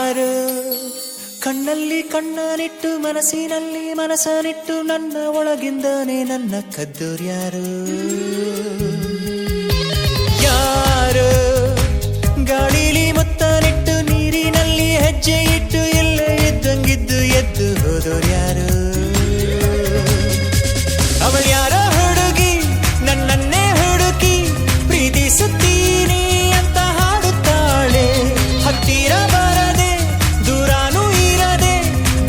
ಯಾರು ಕಣ್ಣಲ್ಲಿ ಕಣ್ಣನಿಟ್ಟು ಮನಸ್ಸಿನಲ್ಲಿ ಮನಸ್ಸನಿಟ್ಟು ನನ್ನ ಒಳಗಿಂದನೇ ನನ್ನ ಕದ್ದೋರ್ಯಾರು ಯಾರು ಗಾಳಿಲಿ ಮುತ್ತನಿಟ್ಟು ನೀರಿನಲ್ಲಿ ಹೆಜ್ಜೆ ಇಟ್ಟು ಎಲ್ಲ ಎದ್ದಂಗಿದ್ದು ಎದ್ದು ಹೋದೋರ್ಯಾರು ಅವಳ್ಯಾರೋ ಹುಡುಗಿ ನನ್ನನ್ನೇ ಹುಡುಕಿ ಪ್ರೀತಿಸುತ್ತೀನಿ ಅಂತ ಹಾಡುತ್ತಾಳೆ ಹತ್ತಿರ ಬರದೆ ದೂರಾನು ಇರದೆ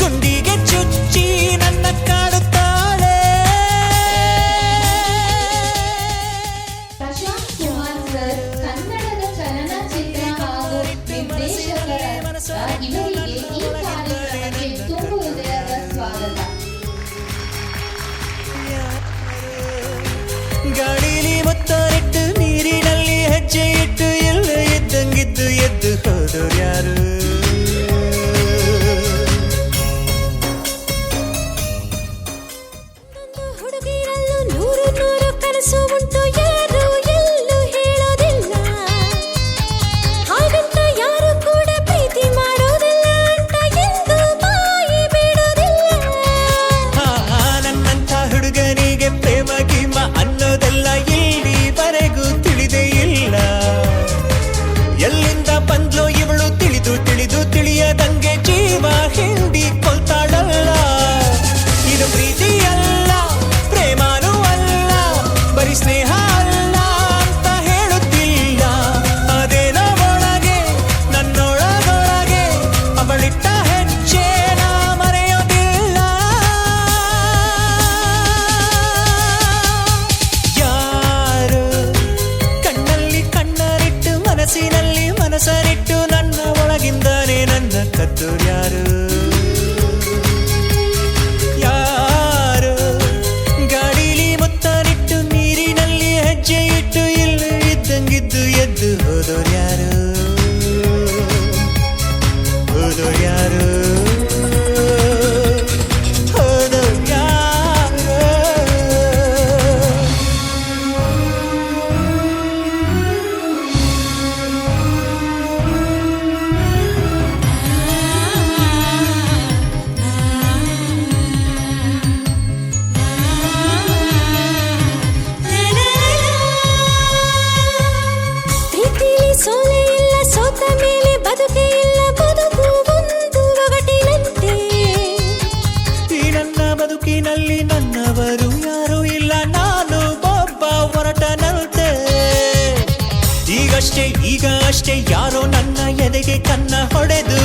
ಗುಂಡಿಗೆ ಚುಚ್ಚಿ ನನ್ನ ಕಾಡುತ್ತಾಳೆ ಪ್ರಶಾಂತ್ ಕುಮಾರ್ ಸರ್ ಕನ್ನಡದ ಚಲನಚಿತ್ರ ಹಾಗೂ ನಿರ್ದೇಶಕರ ಇವರಿಗೆ ಈ ಕಾರ್ಯಕ್ರಮಕ್ಕೆ ತುಂಬು ಹೃದಯದ ಸ್ವಾಗತ. ಗಾಳಿಲಿ ಮುತ್ತನಿಟ್ಟು ನೀರಿನಲ್ಲಿ ಹೆಜ್ಜೆ ಇಟ್ಟು ಎಲ್ಲ ಇದ್ದಂಗಿದ್ದು ಎದ್ದು ಹೋದೋರು ಯಾರು ಹುಡುಗಿರಲ್ಲೂ ನೂರು ನೂರು ಕನಸು ಉಂಟು ಯಾರು ಎಲ್ಲೂ ಹೇಳೋದಿಲ್ಲ ಹಾಗಂತ ಯಾರು ಕೂಡ ಪ್ರೀತಿ ಮಾಡೋದಿಲ್ಲ ಅಂತ ಎಂದು ಬಾಯಿ ಬಿಡೋದಿಲ್ಲ ನನ್ನಂಥ ಹುಡುಗನಿಗೆ ಪ್ರೇಮ ಗೀಮ ಅನ್ನೋದೆಲ್ಲ ಇಲ್ಲಿವರೆಗೂ ತಿಳಿದೇ ಇಲ್ಲ ಎಲ್ಲಿಂದ ಬಂದ್ಲೋ ಇವಳು ತಿಳಿದು ತಿಳಿದು ತಿಳಿಯದಂಗೆ ಜೀವ ಹಿಂಡಿ ಕೊಲ್ತಾಳಲ್ಲ ಇದು ಪ್ರೀತಿ ಅಲ್ಲ ಪ್ರೇಮನೂ ಅಲ್ಲ ಬರೀ ಸ್ನೇಹ ಅಲ್ಲ ಅಂತ ಹೇಳುತ್ತಿಲ್ಲ ಅದೇನೋ ಒಳಗೆ ನನ್ನೊಳಗೊಳಗೆ ಅವಳಿಟ್ಟ ಹೆಜ್ಜೆ ನಾ ಮರೆಯೋದಿಲ್ಲ ಯಾರು ಕಣ್ಣಲ್ಲಿ ಕಣ್ಣರಿಟ್ಟು ಮನಸ್ಸಿನಲ್ಲಿ ಮನಸ್ಸರಿಟ್ಟು ನನ್ನ ಒಳಗಿಂದನೇ ನನ್ನ ಕದ್ದೋರು ಯಾರು ಯಾರು ಗಾಡಿಲಿ ಮುತ್ತನಿಟ್ಟು ನೀರಿನಲ್ಲಿ ಹೆಜ್ಜೆ ಇಟ್ಟು ಇಲ್ಲ ಇದ್ದಂಗಿದ್ದು ಎದ್ದು ಹೋದೋರು ಯಾರು ಹೋದೋರು ಯಾರು ಹೋದೋರು ಯಾರು ಪ್ರೀತಿಲಿ ಸೋಲೆ ಇಲ್ಲ ಸೋತ ಮೇಲೆ ಬದುಕೆ ಇಲ್ಲ ಬದುಕು ಒಂದು ಒಗಟಿನಂತೆ ಈ ನನ್ನ ಬದುಕಿನಲ್ಲಿ ನನ್ನವರು ಯಾರೂ ಇಲ್ಲ ನಾನು ಒಬ್ಬ ಹೊರಟನಂತೆ ಈಗ ಅಷ್ಟೇ ಯಾರೋ ನನ್ನ ಎದೆಗೆ ಕನ್ನ ಹೊಡೆದು